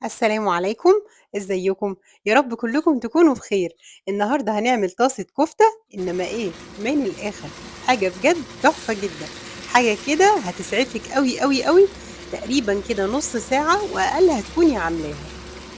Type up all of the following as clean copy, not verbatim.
السلام عليكم، إزيكم؟ يا رب كلكم تكونوا بخير. النهارده هنعمل طاسة كفتة، إنما إيه، من الآخر، حاجة بجد تحفة جدًا، حاجة كده هتسعفِك أوي، أوي، أوي، تقريبًا كده نُص ساعة وأقل هتكوني عاملاها،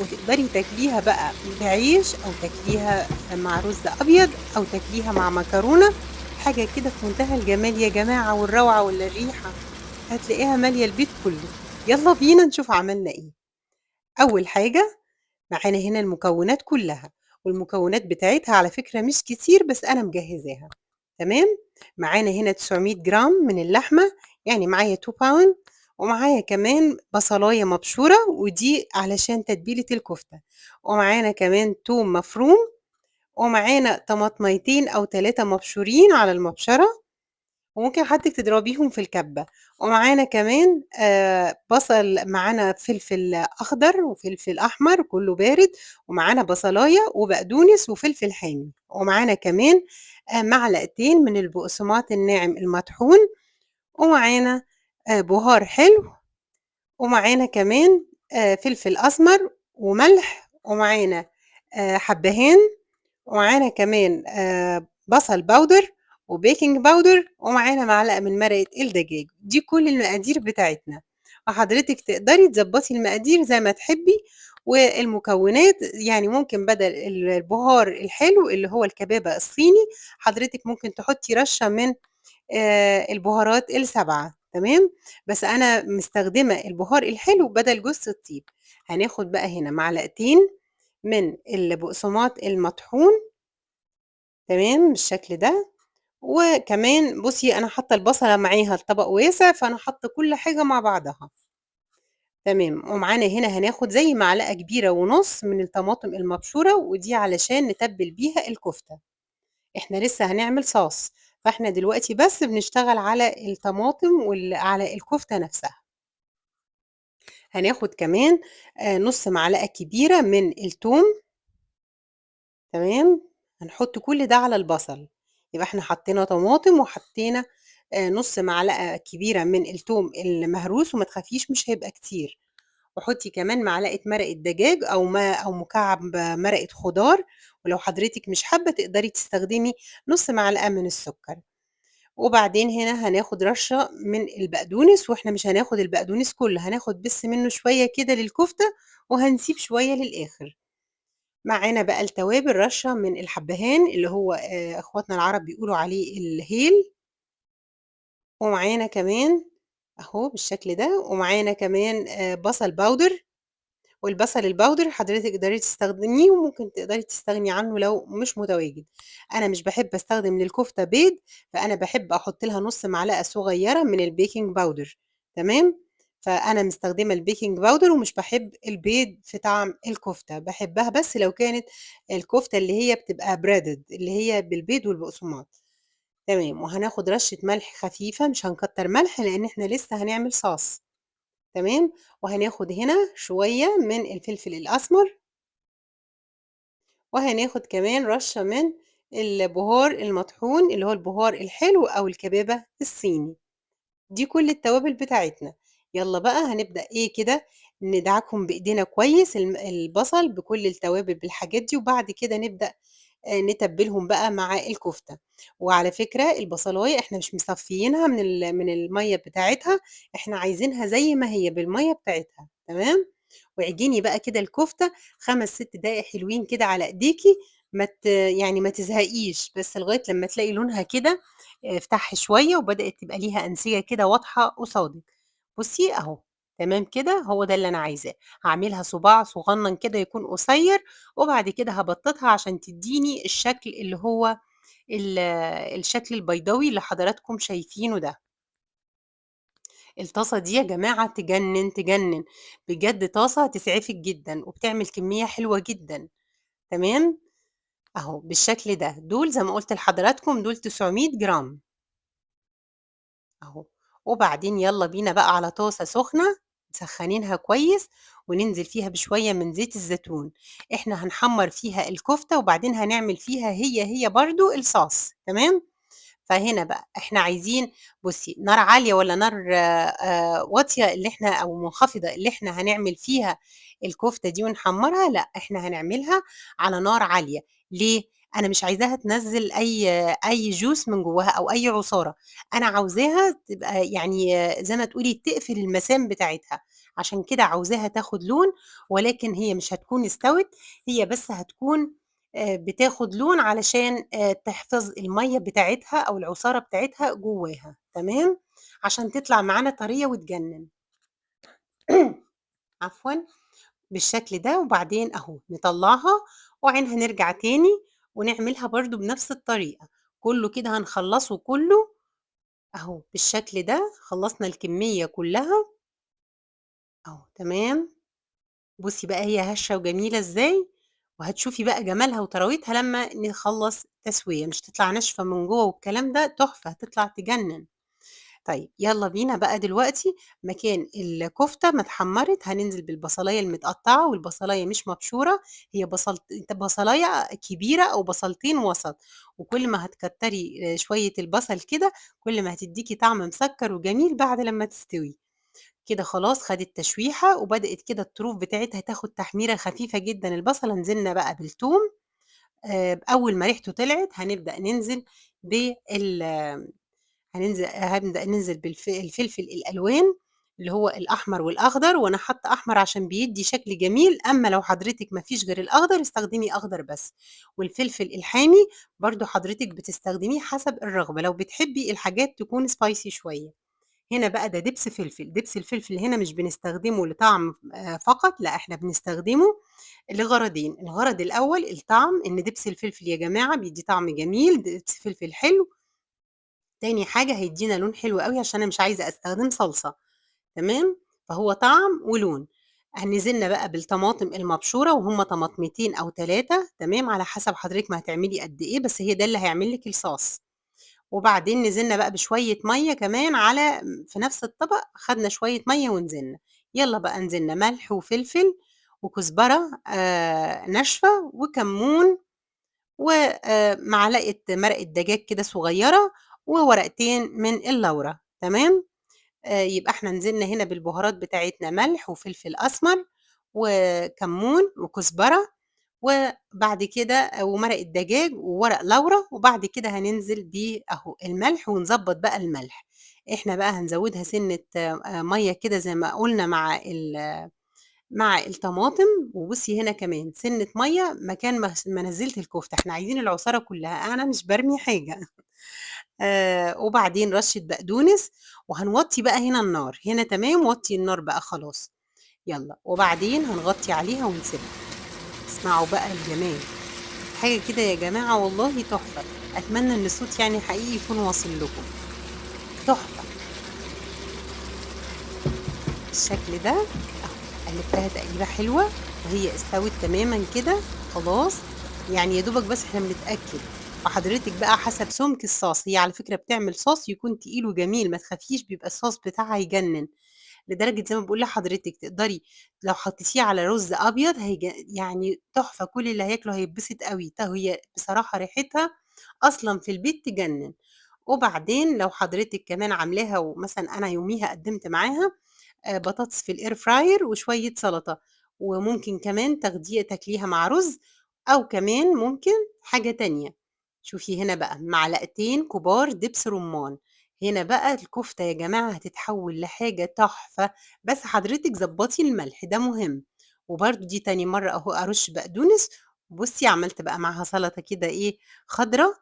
وتقدري تاكليها بقى بعيش أو تاكليها مع رز أبيض أو تاكليها مع مكرونة، حاجة كده في منتهى الجمال يا جماعة والروعة الريحة، هتلاقيها مالية البيت كله. يالّا بينا نشوف عملنا إيه. أول حاجة معانا هنا المكونات كلّها، والمكونات بتاعتها على فكرة مش كتير بس أنا مجهّزاها، تمام؟ معانا هنا 900 جرام من اللحمة، يعني معايا 2 باوند ومعايا كمان بصلاية مبشورة ودي علشان تتبيلة الكفتة، ومعانا كمان توم مفروم، ومعانا طماطميتين أو 3 مبشورين على المبشرة، وممكن حضرتِك تضربيهم في الكبة، ومعانا كمان بصل معانا فلفل أخضر وفلفل أحمر كلّه بارد، ومعانا بصلاية وبقدونس وفلفل حامي، ومعانا كمان معلقتين من البقسماط الناعم المطحون، ومعانا بُهار حلو، ومعانا كمان فلفل أسمر وملح، ومعانا حبّهان ومعانا كمان بصل باودر وبيكنج باودر ومعانا معلقة من مرقة الدجاج، دي كل المقادير بتاعتنا، وحضرتِك تقدري تضبّطي المقادير زي ما تحبّي، والمكونات يعني ممكن بدل البهار الحلو اللي هو الكبابة الصيني، حضرتِك ممكن تحطّي رشّة من البهارات ال7 تمام، بس أنا مستخدمة البهار الحلو بدل جوز الطيب. هناخد بقى هنا معلقتين من البقسماط المطحون تمام بالشكل ده، وكمان بُصّي أنا حاطة البصلة معاها الطبق واسع، فأنا حاطة كل حاجة مع بعضها، تمام، ومعانا هنا هناخد زي معلقة كبيرة ونُص من الطماطم المبشورة، ودي علشان نتبّل بيها الكفتة، إحنا لسه هنعمل صوص، فإحنا دلوقتي بس بنشتغل على الطماطم على الكفتة نفسها. هناخد كمان نُص معلقة كبيرة من التوم تمام، هنحط كل ده على البصل، يبقى إحنا حطينا طماطم وحطينا نُص معلقة كبيرة من التوم المهروس وما تخافيش مش هيبقى كتير، وحطي كمان معلقة مرقة دجاج أو مكعب مرقة خضار، ولو حضرتِك مش حابة تقدري تستخدمي نُص معلقة من السكر، وبعدين هنا هناخد رشة من البقدونس، وإحنا مش هناخد البقدونس كله، هناخد بس منه شوية كده للكفتة، وهنسيب شوية للآخر. معانا بقى التوابل رشة من الحبهان اللي هو إخواتنا العرب بيقولوا عليه الهيل، ومعانا كمان أهو بالشكل ده، ومعانا كمان بصل باودر، والبصل الباودر حضرتِك تقدري تستخدميه وممكن تقدري تستغني عنه لو مش متواجد. أنا مش باحب أستخدم للكفتة بيض، فأنا باحب أحط لها نُص معلقة صغيرة من الbaking powder تمام، فأنا مستخدمة الbaking powder ومش باحب البيض في طعم الكفتة، باحبها بس لو كانت الكفتة اللي هي بتبقى breaded اللي هي بالبيض والبقسماط. تمام، وهناخد رشة ملح خفيفة مش هنكتر ملح لإن إحنا لسه هنعمل صوص. تمام، وهناخد هنا شوية من الفلفل الأسمر، وهناخد كمان رشة من البهار المطحون اللي هو البهار الحلو أو الكبابة الصيني، دي كل التوابل بتاعتنا، يالّا بقى هنبدأ إيه كده ندعكهم بإيدينا كويس البصل بكل التوابل بالحاجات دي، وبعد كده نبدأ نتبّلهم بقى مع الكفتة، وعلى فكرة البصلاية إحنا مش مصفيينها من المَيّة بتاعتها، إحنا عايزينها زي ما هي بالمَيّة بتاعتها، تمام؟ واعجني بقى كده الكفتة 5، 6 دقايق حلوين كده على إيديكِ، يعني ما تزهقيش، بس لغاية لمّا تلاقي لونها كده افتحي شوية وبدأت تبقى ليها أنسجة كده واضحة قصادِك، بُصّي أهو، تمام كده، هو ده اللي أنا عايزاه، هاعملها صباع صغنّن كده يكون قصيّر، وبعد كده هابطّطها عشان تدّيني الشكل اللي هو ال الشكل البيضاوي اللي حضراتكم شايفينه ده. الطاسة دي يا جماعة تجنن، تجنن، بجد طاسة تسعفِك جدًا، وبتعمل كمية حلوة جدًا، تمام؟ أهو بالشكل ده، دول زي ما قُلت لحضراتكم دول 900 جرام أهو، وبعدين يالّا بينا بقى على طاسة سخنة مسخّنينها كويس، وننزل فيها بشوية من زيت الزيتون، إحنا هنحمّر فيها الكفتة، وبعدين هنعمل فيها هي برضه الصوص، تمام؟ فهنا بقى إحنا عايزين بُصّي، نار عالية والّا نار واطية اللي إحنا أو منخفضة اللي إحنا هنعمل فيها الكفتة دي ونحمّرها، لأ، إحنا هنعملها على نار عالية. ليه؟ أنا مش عايزاها تنزّل أي juice من جواها أو أي عصارة، أنا عاوزاها تبقى يعني زي ما تقولي تقفل المسام بتاعتها، عشان كده عاوزاها تاخد لون، ولكن هي مش هتكون استوت، هي بس هتكون بتاخد لون علشان تحفظ المَيّة بتاعتها أو العصارة بتاعتها جواها، تمام، عشان تطلع معانا طرية وتجنن. عفوًا، بالشكل ده، وبعدين أهو نطلّعها وبعدين هنرجع تاني ونعملها برضه بنفس الطريقة، كلّه كده هنخلّصه كلّه أهو بالشكل ده، خلّصنا الكمية كلّها أهو تمام، بُصّي بقى هي هشة وجميلة إزاي، وهتشوفي بقى جمالها وطراوتها لمّا نخلّص تسوية، مش تطلع ناشفة من جوّه والكلام ده تحفة، هتطلع تجنن. طيب يالّا بينا بقى دلوقتي مكان الكفتة ما اتحمّرت هننزل بالبصلاية المتقطّعة والبصلاية مش مبشورة، هي بصلاية كبيرة أو بصلتين وسط، وكل ما هتكتّري شوية البصل كده، كل ما هتدّيكِ طعم مسكّر وجميل بعد لمّا تستوي. كده خلاص خدت تشويحة وبدأت كده الطروف بتاعتها تاخد تحميرة خفيفة جدًا البصلة، نزلنا بقى بالتوم أول ما ريحته طلعت هنبدأ ننزل بال هنبدأ ننزل الفلفل الألوان اللي هو الأحمر والأخضر، وأنا حاطة أحمر عشان بيدّي شكل جميل، أمّا لو حضرتِك ما فيش غير الأخضر استخدمي أخضر بس، والفلفل الحامي برضه حضرتِك بتستخدميه حسب الرغبة، لو بتحبي الحاجات تكون spicy شوية. هنا بقى ده دبس فلفل، دبس الفلفل هنا مش بنستخدمه لطعم فقط، لأ إحنا بنستخدمه لغرضين، الغرض الأول الطعم، إن دبس الفلفل يا جماعة بيدّي طعم جميل، دبس فلفل حلو، تاني حاجة هيدّينا لون حلو أوي عشان أنا مش عايزة أستخدم صلصة، تمام، فهو طعم ولون. نزلنا بقى بالطماطم المبشورة وهُم طماطمتين أو 3 تمام، على حسب حضرتِك ما هتعملي قد إيه، بس هي ده اللي هيعمل لِك الصوص. وبعدين نزلنا بقى بشوية مَيّة كمان على في نفس الطبق خدنا شوية مَيّة ونزلنا، يالّا بقى نزلنا ملح وفلفل وكزبرة ناشفة وكمون معلقة مرقة دجاج كده صغيّرة وورقتين من اللورة تمام، يبقى إحنا نزلنا هنا بالبهارات بتاعتنا ملح وفلفل أسمر وكمون وكزبرة وبعد كده ومرقة دجاج وورق لورا، وبعد كده هننزل أهو الملح ونضبّط بقى الملح، إحنا بقى هنزوّدها سِنّة مَيّة كده زي ما قُلنا مع الطماطم، وبُصّي هنا كمان سِنّة مَيّة مكان ما نزّلت الكفتة، إحنا عايزين العصارة كلّها، أنا مش بارمي حاجة. وبعدين رشّة بقدونس، وهنوطّي بقى هنا النار، هنا تمام وطّي النار بقى خلاص، يالّا، وبعدين هنغطّي عليها ونسيبها، اسمعوا بقى الجمال. حاجة كده يا جماعة والله تحفة، أتمنى إن الصوت يعني حقيقي يكون واصل لكم، تحفة، بالشكل ده أهو، قلّبتها تقليبة حلوة وهي استوت تمامًا كده، خلاص، يعني يا دوبك بس إحنا بنتأكد، وحضرتِك بقى حسب سُمك الصاص، هي على فكرة بتعمل صاص يكون تقيل وجميل، ما تخافيش بيبقى الصاص بتاعها يجنن. لدرجة زي ما باقول لحضرتِك تقدري لو حطيتيه على رز أبيض يعني تحفة، كل اللي هياكله هيتبسط أوي، هي بصراحة ريحتها أصلًا في البيت تجنن، وبعدين لو حضرتِك كمان عاملاها ومثلًا أنا يوميها قدّمت معاها بطاطس في الair fryer وشوية سلطة، وممكن كمان تاكليها مع رز، أو كمان ممكن حاجة تانية، شوفي هنا بقى معلقتين كبار دبس رمان، هنا بقى الكفتة يا جماعة هتتحول لحاجة تحفة، بس حضرتِك ضبّطي الملح ده مهم، وبرضه دي تاني مرّة أهو أرُش بقدونس، بُصّي عملت بقى معاها سلطة كده إيه خضرا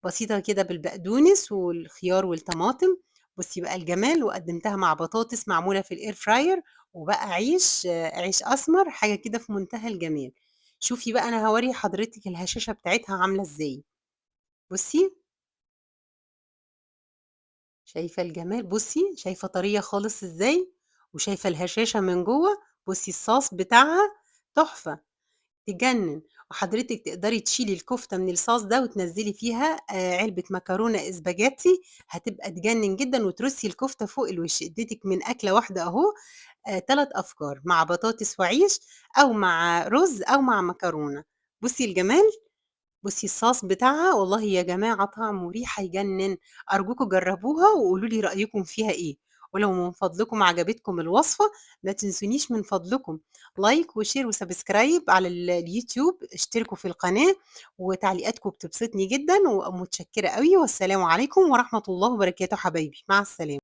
بسيطة كده بالبقدونس والخيار والطماطم، بُصّي بقى الجمال، وقدّمتها مع بطاطس معمولة في الair fryer وبقى عيش أسمر، حاجة كده في منتهى الجمال. شوفي بقى أنا هاورّي حضرتِك الهشاشة بتاعتها عاملة إزاي، بُصّي، شايفة الجمال؟ بُصّي، شايفة طرية خالص إزاي، وشايفة الهشاشة من جوّه، بُصّي الصاص بتاعها تحفة. تجنن، وحضرتِك تقدري تشيلي الكفتة من الصاص ده وتنزّلي فيها علبة مكرونة اسباجيتي هتبقى تجنن جدًا وترصي الكفتة فوق الوش، اديتِك من أكلة واحدة أهو 3 أفكار، مع بطاطس وعيش أو مع رز أو مع مكرونة، بُصّي الجمال، بُصّي الصوص بتاعها والله يا جماعة طعمه وريحة يجنن، أرجوكم جرّبوها وقولوا لي رأيكم فيها إيه، ولو من فضلكم عجبتكم الوصفة ما تنسونيش من فضلكم لايك وشير وسبسكرايب على اليوتيوب، اشتركوا في القناة، وتعليقاتكم بتبسطني جدًا ومتشكرة أوي، والسلام عليكم ورحمة الله وبركاته حبايبي، مع السلامة.